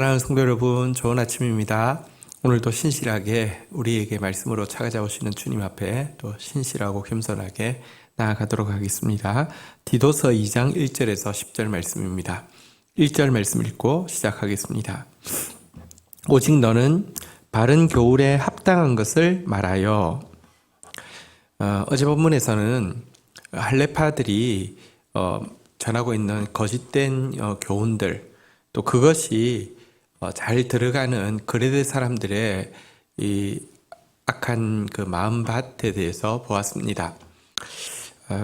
사랑하는 성도 여러분, 좋은 아침입니다. 오늘도 신실하게 우리에게 말씀으로 찾아오시는 주님 앞에 또 신실하고 겸손하게 나아가도록 하겠습니다. 디도서 2장 1절에서 10절 말씀입니다. 1절 말씀 읽고 시작하겠습니다. 오직 너는 바른 교훈에 합당한 것을 말하여. 어제 본문에서는 할례파들이 전하고 있는 거짓된 교훈들, 또 그것이 잘 들어가는 그레데 사람들의 이 악한 그 마음밭에 대해서 보았습니다.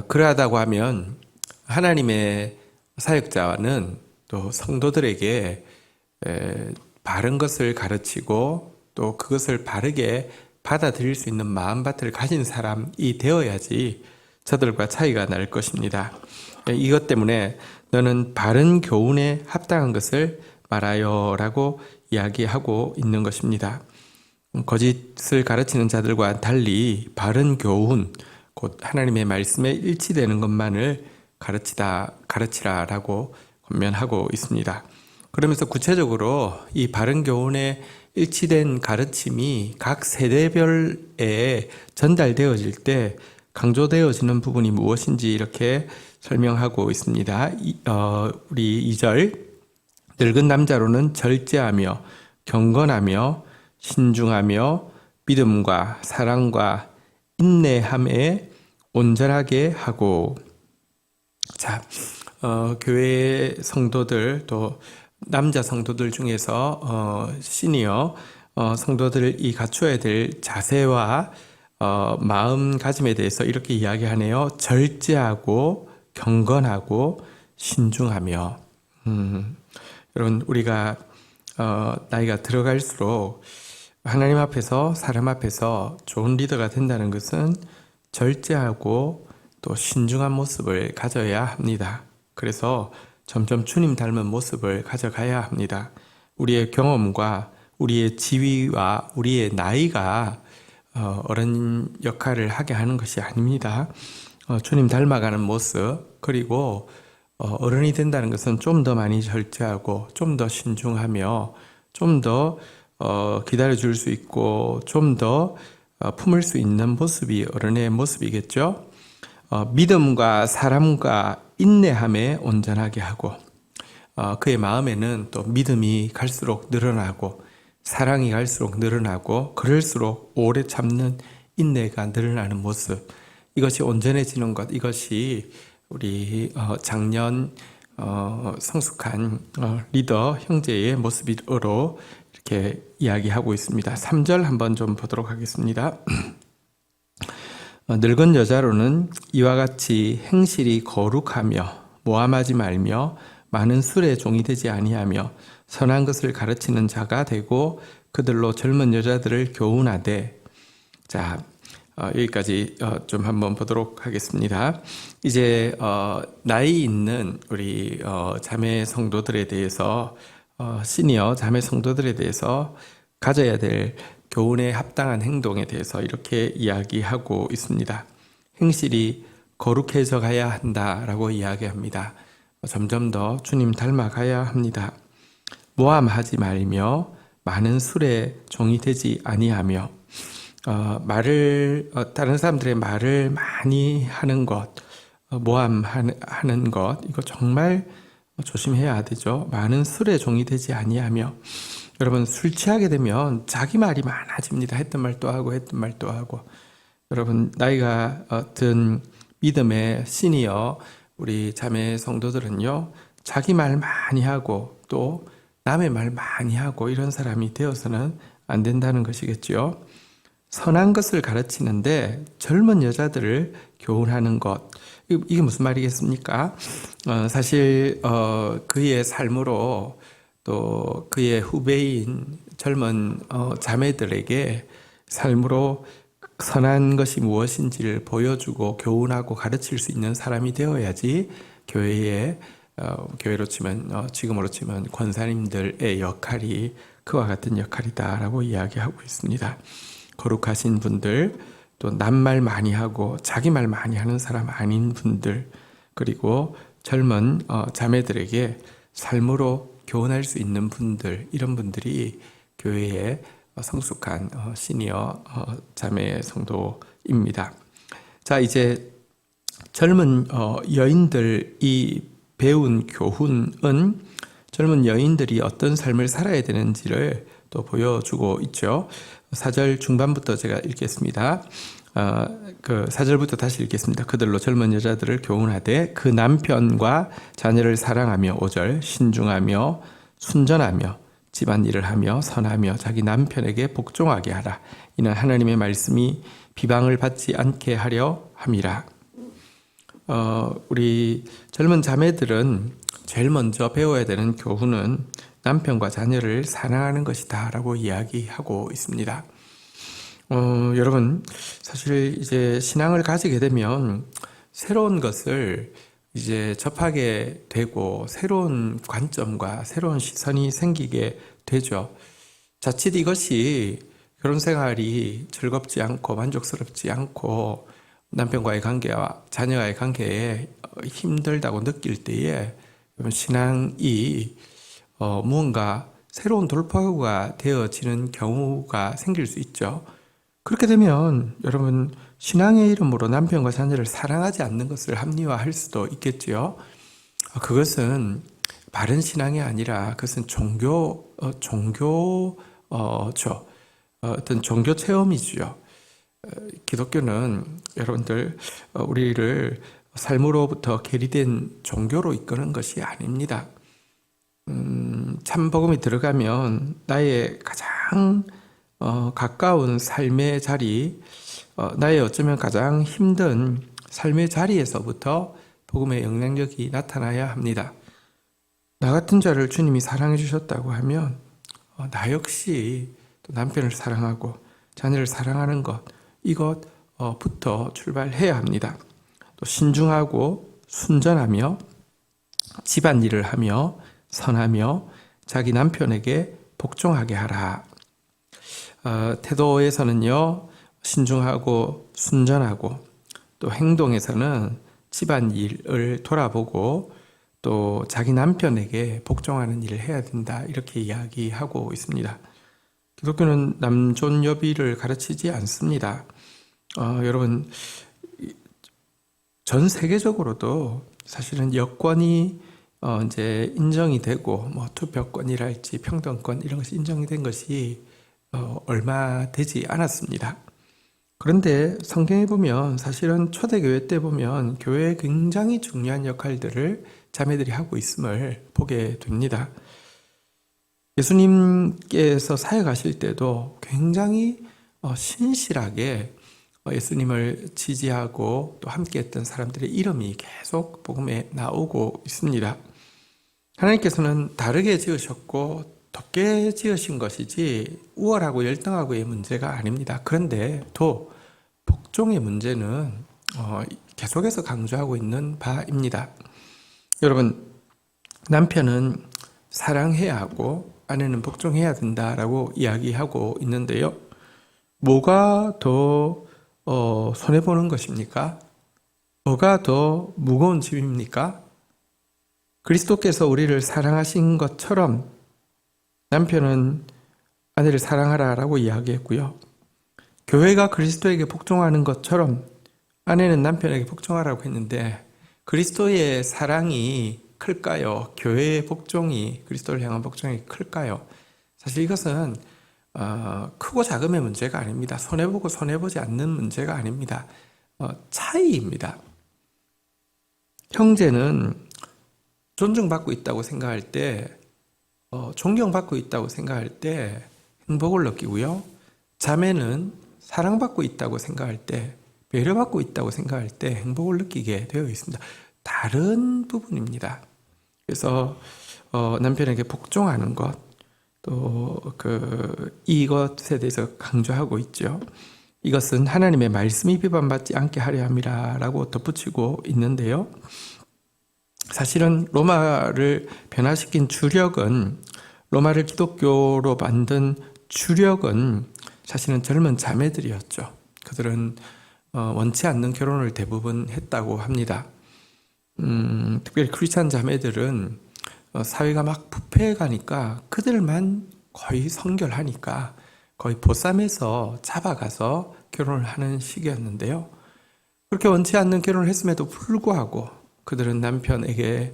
그러하다고 하면 하나님의 사역자는 또 성도들에게 바른 것을 가르치고 또 그것을 바르게 받아들일 수 있는 마음밭을 가진 사람이 되어야지 저들과 차이가 날 것입니다. 이것 때문에 너는 바른 교훈에 합당한 것을 말하여 라고 이야기하고 있는 것입니다. 거짓을 가르치는 자들과 달리 바른 교훈, 곧 하나님의 말씀에 일치되는 것만을 가르치라 라고 권면하고 있습니다. 그러면서 구체적으로 이 바른 교훈에 일치된 가르침이 각 세대별에 전달되어질 때 강조되어지는 부분이 무엇인지 이렇게 설명하고 있습니다. 우리 2절, 늙은 남자로는 절제하며 경건하며 신중하며 믿음과 사랑과 인내함에 온전하게 하고. 자, 교회 성도들 또 남자 성도들 중에서 시니어 성도들이 갖춰야 될 자세와 마음가짐에 대해서 이렇게 이야기하네요. 절제하고 경건하고 신중하며. 여러분, 우리가 나이가 들어갈수록 하나님 앞에서 사람 앞에서 좋은 리더가 된다는 것은 절제하고 또 신중한 모습을 가져야 합니다. 그래서 점점 주님 닮은 모습을 가져가야 합니다. 우리의 경험과 우리의 지위와 우리의 나이가 어른 역할을 하게 하는 것이 아닙니다. 주님 닮아가는 모습, 그리고 어른이 된다는 것은 좀 더 많이 절제하고 좀 더 신중하며 좀 더 기다려줄 수 있고 좀 더 품을 수 있는 모습이 어른의 모습이겠죠. 믿음과 사랑과 인내함에 온전하게 하고, 그의 마음에는 또 믿음이 갈수록 늘어나고 사랑이 갈수록 늘어나고 그럴수록 오래 참는 인내가 늘어나는 모습, 이것이 온전해지는 것, 이것이 우리 작년 성숙한 리더 형제의 모습으로 이렇게 이야기하고 있습니다. 3절 한번 좀 보도록 하겠습니다. 늙은 여자로는 이와 같이 행실이 거룩하며 모함하지 말며 많은 술에 종이 되지 아니하며 선한 것을 가르치는 자가 되고 그들로 젊은 여자들을 교훈하되. 자, 여기까지 좀 한번 보도록 하겠습니다. 이제 나이 있는 우리 자매 성도들에 대해서, 시니어 자매 성도들에 대해서 가져야 될 교훈에 합당한 행동에 대해서 이렇게 이야기하고 있습니다. 행실이 거룩해져 가야 한다라고 이야기합니다. 점점 더 주님 닮아가야 합니다. 모함하지 말며 많은 술에 종이 되지 아니하며. 다른 사람들의 말을 많이 하는 것, 모함하는 것, 이거 정말 조심해야 되죠. 많은 술에 종이 되지 아니하며. 여러분, 술 취하게 되면 자기 말이 많아집니다. 했던 말 또 하고 했던 말 또 하고. 여러분, 나이가 든 믿음의 시니어 우리 자매 성도들은요, 자기 말 많이 하고 또 남의 말 많이 하고 이런 사람이 되어서는 안 된다는 것이겠죠. 선한 것을 가르치는데 젊은 여자들을 교훈하는 것, 이게 무슨 말이겠습니까? 사실 그의 삶으로 또 그의 후배인 젊은 자매들에게 삶으로 선한 것이 무엇인지를 보여주고 교훈하고 가르칠 수 있는 사람이 되어야지 교회로 치면 지금으로 치면 권사님들의 역할이 그와 같은 역할이다라고 이야기하고 있습니다. 거룩하신 분들, 또 남말 많이 하고 자기 말 많이 하는 사람 아닌 분들, 그리고 젊은 자매들에게 삶으로 교훈할 수 있는 분들, 이런 분들이 교회에 성숙한 시니어 자매 성도입니다. 자, 이제 젊은 여인들이 배운 교훈은 젊은 여인들이 어떤 삶을 살아야 되는지를 또 보여주고 있죠. 4절 중반부터 제가 읽겠습니다. 그 4절부터 다시 읽겠습니다. 그들로 젊은 여자들을 교훈하되 그 남편과 자녀를 사랑하며 5절 신중하며 순전하며 집안일을 하며 선하며 자기 남편에게 복종하게 하라. 이는 하나님의 말씀이 비방을 받지 않게 하려 함이라. 우리 젊은 자매들은 제일 먼저 배워야 되는 교훈은 남편과 자녀를 사랑하는 것이다 라고 이야기하고 있습니다. 여러분, 사실 이제 신앙을 가지게 되면 새로운 것을 이제 접하게 되고 새로운 관점과 새로운 시선이 생기게 되죠. 자칫 이것이 결혼 생활이 즐겁지 않고 만족스럽지 않고 남편과의 관계와 자녀와의 관계에 힘들다고 느낄 때에 신앙이 무언가 새로운 돌파구가 되어지는 경우가 생길 수 있죠. 그렇게 되면 여러분 신앙의 이름으로 남편과 자녀를 사랑하지 않는 것을 합리화할 수도 있겠지요. 그것은 바른 신앙이 아니라 그것은 종교죠. 어떤 종교 체험이죠. 기독교는 여러분들 우리를 삶으로부터 괴리된 종교로 이끄는 것이 아닙니다. 참 복음이 들어가면 나의 가장 가까운 삶의 자리, 나의 어쩌면 가장 힘든 삶의 자리에서부터 복음의 영향력이 나타나야 합니다. 나 같은 자를 주님이 사랑해 주셨다고 하면 나 역시 또 남편을 사랑하고 자녀를 사랑하는 것, 이것부터 출발해야 합니다. 또 신중하고 순전하며 집안일을 하며 선하며 자기 남편에게 복종하게 하라. 태도에서는요, 신중하고 순전하고 또 행동에서는 집안일을 돌아보고 또 자기 남편에게 복종하는 일을 해야 된다. 이렇게 이야기하고 있습니다. 기독교는 남존여비를 가르치지 않습니다. 여러분, 전 세계적으로도 사실은 여권이 이제 인정이 되고 뭐 투표권이랄지 평등권 이런 것이 인정이 된 것이 얼마 되지 않았습니다. 그런데 성경에 보면 사실은 초대교회 때 보면 교회에 굉장히 중요한 역할들을 자매들이 하고 있음을 보게 됩니다. 예수님께서 사역하실 때도 굉장히 신실하게 예수님을 지지하고 또 함께했던 사람들의 이름이 계속 복음에 나오고 있습니다. 하나님께서는 다르게 지으셨고 덥게 지으신 것이지 우월하고 열등하고의 문제가 아닙니다. 그런데 또 복종의 문제는 계속해서 강조하고 있는 바입니다. 여러분, 남편은 사랑해야 하고 아내는 복종해야 된다라고 이야기하고 있는데요. 뭐가 더 손해보는 것입니까? 뭐가 더 무거운 짐입니까? 그리스도께서 우리를 사랑하신 것처럼 남편은 아내를 사랑하라라고 이야기했고요. 교회가 그리스도에게 복종하는 것처럼 아내는 남편에게 복종하라고 했는데 그리스도의 사랑이 클까요? 교회의 복종이 그리스도를 향한 복종이 클까요? 사실 이것은 크고 작음의 문제가 아닙니다. 손해보고 손해보지 않는 문제가 아닙니다. 차이입니다. 형제는 존중받고 있다고 생각할 때, 존경받고 있다고 생각할 때 행복을 느끼고요. 자매는 사랑받고 있다고 생각할 때, 배려받고 있다고 생각할 때 행복을 느끼게 되어 있습니다. 다른 부분입니다. 그래서 남편에게 복종하는 것, 또 이것에 대해서 강조하고 있죠. 이것은 하나님의 말씀이 비판받지 않게 하려 함이라고 덧붙이고 있는데요. 사실은 로마를 변화시킨 주력은, 로마를 기독교로 만든 주력은 사실은 젊은 자매들이었죠. 그들은 원치 않는 결혼을 대부분 했다고 합니다. 특별히 크리스찬 자매들은 사회가 막 부패해 가니까 그들만 거의 성결하니까 거의 보쌈해서 잡아가서 결혼을 하는 시기였는데요. 그렇게 원치 않는 결혼을 했음에도 불구하고 그들은 남편에게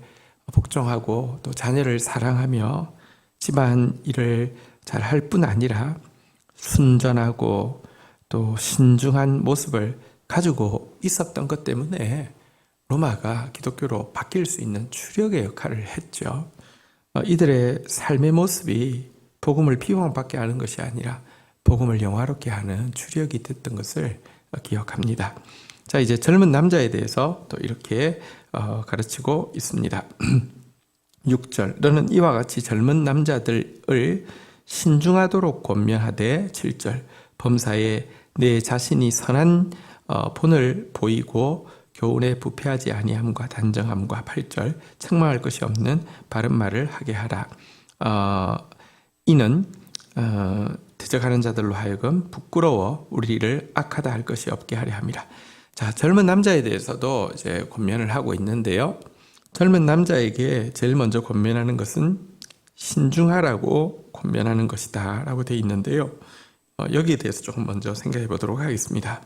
복종하고 또 자녀를 사랑하며 집안 일을 잘 할 뿐 아니라 순전하고 또 신중한 모습을 가지고 있었던 것 때문에 로마가 기독교로 바뀔 수 있는 주력의 역할을 했죠. 이들의 삶의 모습이 복음을 비방받게 하는 것이 아니라 복음을 영화롭게 하는 주력이 됐던 것을 기억합니다. 자, 이제 젊은 남자에 대해서 또 이렇게 가르치고 있습니다. 6절, 너는 이와 같이 젊은 남자들을 신중하도록 권면하되. 7절, 범사에 내 자신이 선한 본을 보이고 교훈에 부패하지 아니함과 단정함과. 8절, 책망할 것이 없는 바른 말을 하게 하라. 이는 대적하는 자들로 하여금 부끄러워 우리를 악하다 할 것이 없게 하려 함이라. 자, 젊은 남자에 대해서도 이제 권면을 하고 있는데요. 젊은 남자에게 제일 먼저 권면하는 것은 신중하라고 권면하는 것이다 라고 되어 있는데요. 여기에 대해서 조금 먼저 생각해 보도록 하겠습니다.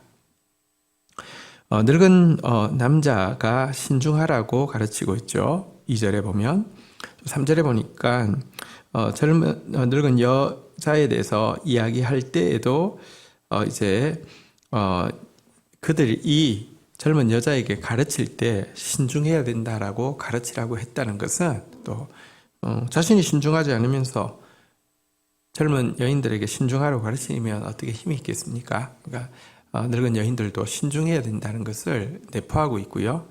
늙은 남자가 신중하라고 가르치고 있죠. 2절에 보면. 3절에 보니까 늙은 여자에 대해서 이야기할 때에도 이제 그들이 이 젊은 여자에게 가르칠 때 신중해야 된다라고 가르치라고 했다는 것은 또 자신이 신중하지 않으면서 젊은 여인들에게 신중하라고 가르치면 어떻게 힘이 있겠습니까? 그러니까 늙은 여인들도 신중해야 된다는 것을 내포하고 있고요.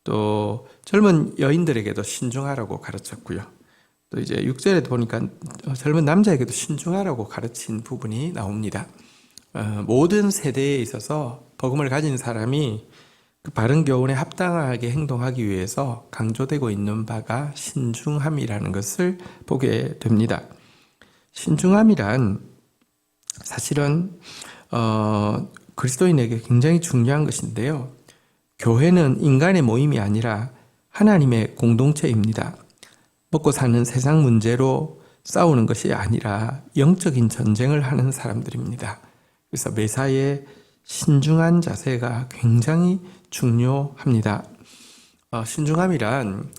또 젊은 여인들에게도 신중하라고 가르쳤고요. 또 이제 6절에 보니까 젊은 남자에게도 신중하라고 가르친 부분이 나옵니다. 모든 세대에 있어서 복음을 가진 사람이 그 바른 교훈에 합당하게 행동하기 위해서 강조되고 있는 바가 신중함이라는 것을 보게 됩니다. 신중함이란 사실은 그리스도인에게 굉장히 중요한 것인데요. 교회는 인간의 모임이 아니라 하나님의 공동체입니다. 먹고 사는 세상 문제로 싸우는 것이 아니라 영적인 전쟁을 하는 사람들입니다. 그래서 매사에 신중한 자세가 굉장히 중요합니다. 신중함이란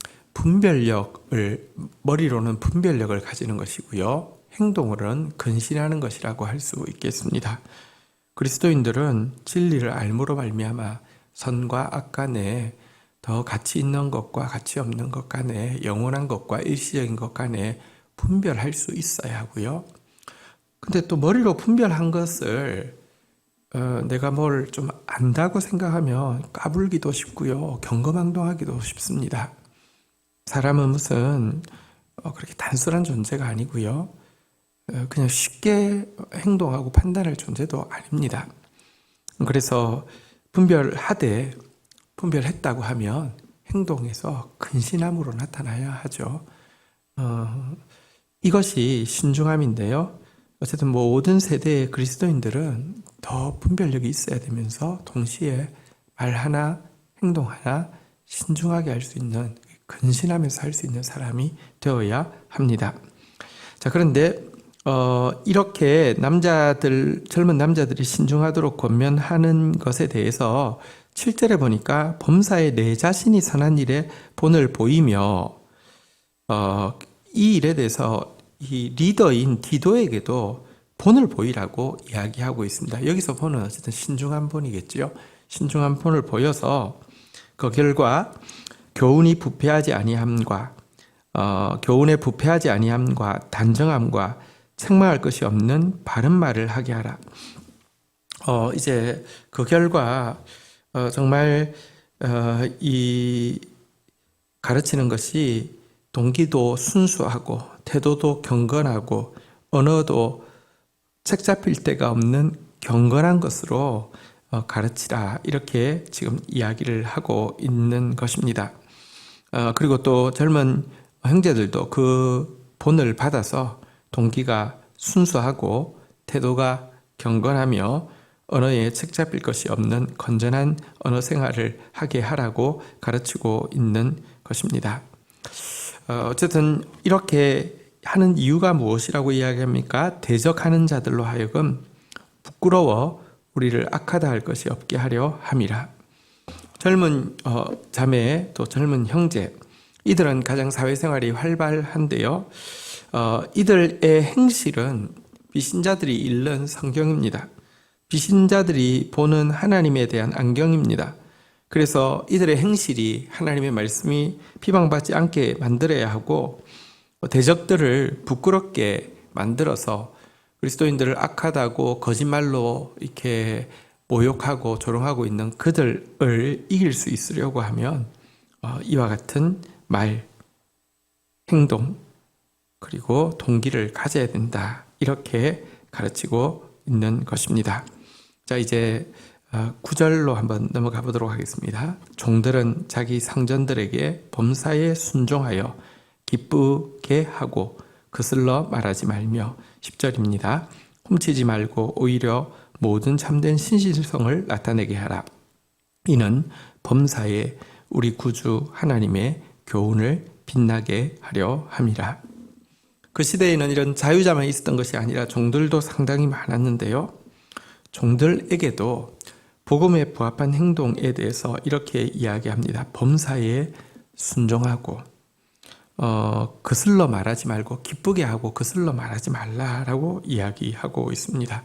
머리로는 분별력을 가지는 것이고요. 행동으로는 근신하는 것이라고 할 수 있겠습니다. 그리스도인들은 진리를 알므로 말미암아 선과 악 간에 더 가치 있는 것과 가치 없는 것 간에 영원한 것과 일시적인 것 간에 분별할 수 있어야 하고요. 근데 또 머리로 분별한 것을 내가 뭘 좀 안다고 생각하면 까불기도 쉽고요. 경거망동하기도 쉽습니다. 사람은 무슨 그렇게 단순한 존재가 아니고요. 그냥 쉽게 행동하고 판단할 존재도 아닙니다. 그래서 분별했다고 하면 행동에서 근신함으로 나타나야 하죠. 이것이 신중함인데요. 어쨌든 모든 세대의 그리스도인들은 더 분별력이 있어야 되면서 동시에 말 하나, 행동 하나 신중하게 할 수 있는, 근신하면서 할 수 있는 사람이 되어야 합니다. 자, 그런데 이렇게 젊은 남자들이 신중하도록 권면하는 것에 대해서 7절에 보니까 범사에 내 자신이 선한 일에 본을 보이며 이 일에 대해서 이 리더인 디도에게도 본을 보이라고 이야기하고 있습니다. 여기서 본은 어쨌든 신중한 본이겠죠. 신중한 본을 보여서 그 결과 교훈에 부패하지 아니함과 단정함과 책망할 것이 없는 바른 말을 하게 하라. 이제 그 결과 정말 이 가르치는 것이 동기도 순수하고 태도도 경건하고 언어도 책 잡힐 데가 없는 경건한 것으로 가르치라, 이렇게 지금 이야기를 하고 있는 것입니다. 그리고 또 젊은 형제들도 그 본을 받아서 동기가 순수하고 태도가 경건하며 언어에 책 잡힐 것이 없는 건전한 언어 생활을 하게 하라고 가르치고 있는 것입니다. 어쨌든 이렇게 하는 이유가 무엇이라고 이야기합니까? 대적하는 자들로 하여금 부끄러워 우리를 악하다 할 것이 없게 하려 함이라. 젊은 자매 또 젊은 형제, 이들은 가장 사회생활이 활발한데요. 이들의 행실은 비신자들이 읽는 성경입니다. 비신자들이 보는 하나님에 대한 안경입니다. 그래서 이들의 행실이 하나님의 말씀이 비방받지 않게 만들어야 하고, 대적들을 부끄럽게 만들어서 그리스도인들을 악하다고 거짓말로 이렇게 모욕하고 조롱하고 있는 그들을 이길 수 있으려고 하면 이와 같은 말, 행동, 그리고 동기를 가져야 된다. 이렇게 가르치고 있는 것입니다. 자, 이제 9절로 한번 넘어가 보도록 하겠습니다. 종들은 자기 상전들에게 범사에 순종하여 기쁘게 하고 거슬러 말하지 말며 10절입니다. 훔치지 말고 오히려 모든 참된 신실성을 나타내게 하라. 이는 범사에 우리 구주 하나님의 교훈을 빛나게 하려 함이라. 그 시대에는 이런 자유자만 있었던 것이 아니라 종들도 상당히 많았는데요. 종들에게도 복음에 부합한 행동에 대해서 이렇게 이야기합니다. 범사에 순종하고 거슬러 말하지 말고 기쁘게 하고 거슬러 말하지 말라라고 이야기하고 있습니다.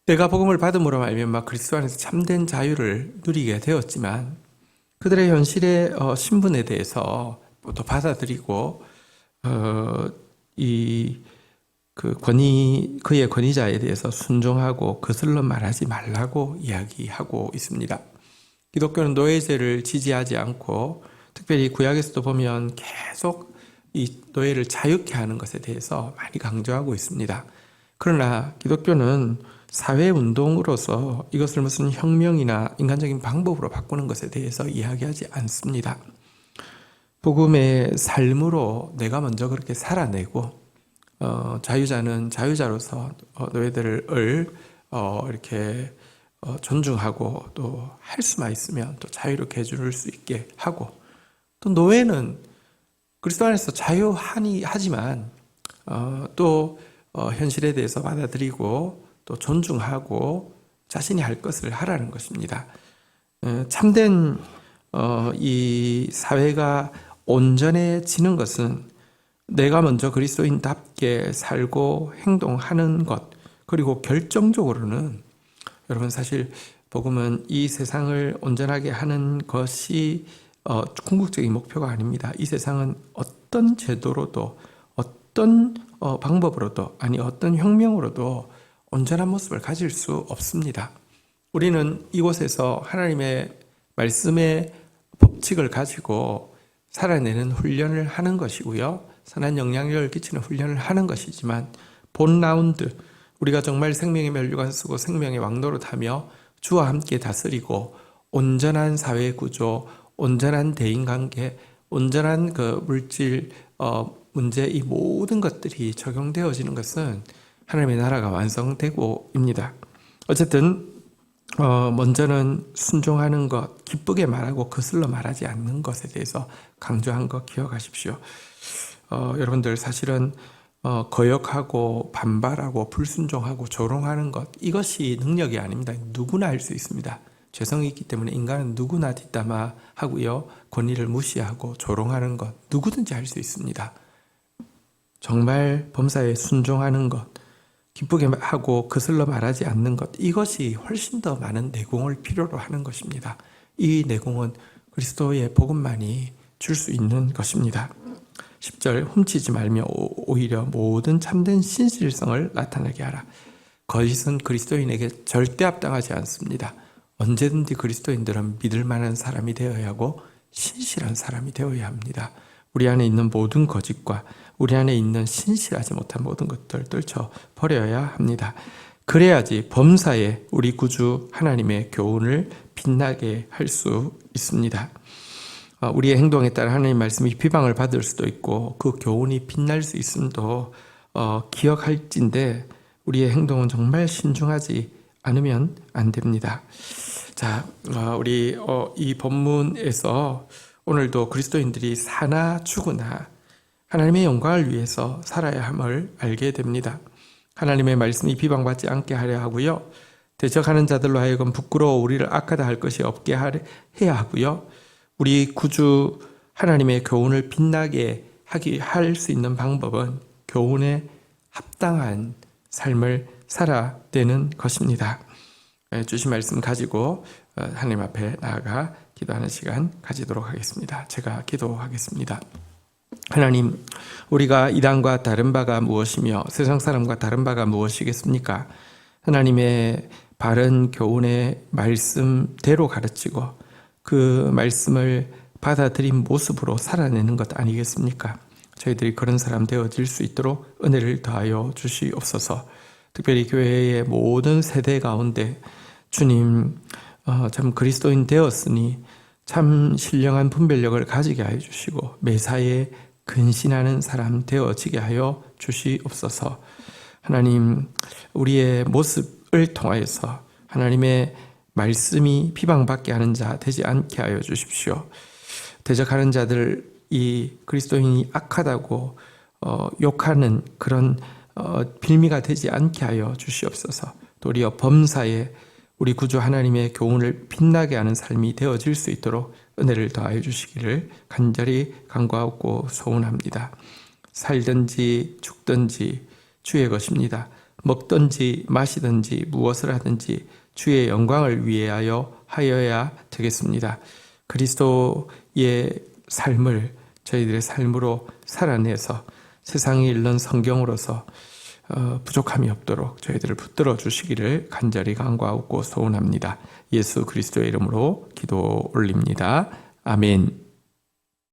내가 복음을 받음으로 말미암아 그리스도 안에서 참된 자유를 누리게 되었지만 그들의 현실의 신분에 대해서 또 받아들이고 그의 권위자에 대해서 순종하고 거슬러 말하지 말라고 이야기하고 있습니다. 기독교는 노예제를 지지하지 않고 특별히 구약에서도 보면 계속 이 노예를 자유케 하는 것에 대해서 많이 강조하고 있습니다. 그러나 기독교는 사회운동으로서 이것을 무슨 혁명이나 인간적인 방법으로 바꾸는 것에 대해서 이야기하지 않습니다. 복음의 삶으로 내가 먼저 그렇게 살아내고 자유자는 자유자로서 노예들을 이렇게 존중하고 또 할 수만 있으면 또 자유롭게 해줄 수 있게 하고, 또 노예는 그리스도 안에서 하지만 또 현실에 대해서 받아들이고 또 존중하고 자신이 할 것을 하라는 것입니다. 참된 이 사회가 온전해지는 것은 내가 먼저 그리스도인답게 살고 행동하는 것, 그리고 결정적으로는 여러분 사실 복음은 이 세상을 온전하게 하는 것이 궁극적인 목표가 아닙니다. 이 세상은 어떤 제도로도 어떤 방법으로도 어떤 혁명으로도 온전한 모습을 가질 수 없습니다. 우리는 이곳에서 하나님의 말씀의 법칙을 가지고 살아내는 훈련을 하는 것이고요. 선한 영향력을 끼치는 훈련을 하는 것이지만 본 라운드, 우리가 정말 생명의 면류관 쓰고 생명의 왕노로 타며 주와 함께 다스리고 온전한 사회 구조, 온전한 대인관계, 온전한 그 물질 문제, 이 모든 것들이 적용되어지는 것은 하나님의 나라가 완성되고입니다. 어쨌든 먼저는 순종하는 것, 기쁘게 말하고 거슬러 말하지 않는 것에 대해서 강조한 것 기억하십시오. 여러분들 사실은 거역하고 반발하고 불순종하고 조롱하는 것, 이것이 능력이 아닙니다. 누구나 할 수 있습니다. 죄성이 있기 때문에 인간은 누구나 뒷담화하고요, 권위를 무시하고 조롱하는 것, 누구든지 할 수 있습니다. 정말 범사에 순종하는 것, 기쁘게 하고 거슬러 말하지 않는 것, 이것이 훨씬 더 많은 내공을 필요로 하는 것입니다. 이 내공은 그리스도의 복음만이 줄 수 있는 것입니다. 10절, 훔치지 말며 오히려 모든 참된 신실성을 나타나게 하라. 거짓은 그리스도인에게 절대 합당하지 않습니다. 언제든지 그리스도인들은 믿을 만한 사람이 되어야 하고 신실한 사람이 되어야 합니다. 우리 안에 있는 모든 거짓과 우리 안에 있는 신실하지 못한 모든 것들을 떨쳐버려야 합니다. 그래야지 범사에 우리 구주 하나님의 교훈을 빛나게 할 수 있습니다. 우리의 행동에 따라 하나님 말씀이 비방을 받을 수도 있고 그 교훈이 빛날 수 있음도 기억할진데 우리의 행동은 정말 신중하지 않으면 안 됩니다. 자, 우리 이 본문에서 오늘도 그리스도인들이 사나 죽으나 하나님의 영광을 위해서 살아야 함을 알게 됩니다. 하나님의 말씀이 비방받지 않게 하려 하고요. 대적하는 자들로 하여금 부끄러워 우리를 악하다 할 것이 없게 해야 하고요. 우리 구주 하나님의 교훈을 빛나게 할 수 있는 방법은 교훈에 합당한 삶을 살아내는 것입니다. 주신 말씀 가지고 하나님 앞에 나아가 기도하는 시간 가지도록 하겠습니다. 제가 기도하겠습니다. 하나님, 우리가 이단과 다른 바가 무엇이며 세상 사람과 다른 바가 무엇이겠습니까? 하나님의 바른 교훈의 말씀대로 가르치고 그 말씀을 받아들인 모습으로 살아내는 것 아니겠습니까? 저희들이 그런 사람 되어질 수 있도록 은혜를 더하여 주시옵소서. 특별히 교회의 모든 세대 가운데 주님, 참 그리스도인 되었으니 참 신령한 분별력을 가지게 하여 주시고 매사에 근신하는 사람 되어지게 하여 주시옵소서. 하나님, 우리의 모습을 통하여서 하나님의 말씀이 비방받게 하는 자 되지 않게 하여 주십시오. 대적하는 자들이 그리스도인이 악하다고 욕하는 그런 빌미가 되지 않게 하여 주시옵소서. 도리어 범사에 우리 구주 하나님의 교훈을 빛나게 하는 삶이 되어질 수 있도록 은혜를 더하여 주시기를 간절히 간구하고 소원합니다. 살든지 죽든지 주의 것입니다. 먹든지 마시든지 무엇을 하든지 주의 영광을 위하여 하여야 되겠습니다. 그리스도의 삶을 저희들의 삶으로 살아내서 세상이 읽는 성경으로서 부족함이 없도록 저희들을 붙들어 주시기를 간절히 간구하고 소원합니다. 예수 그리스도의 이름으로 기도 올립니다. 아멘.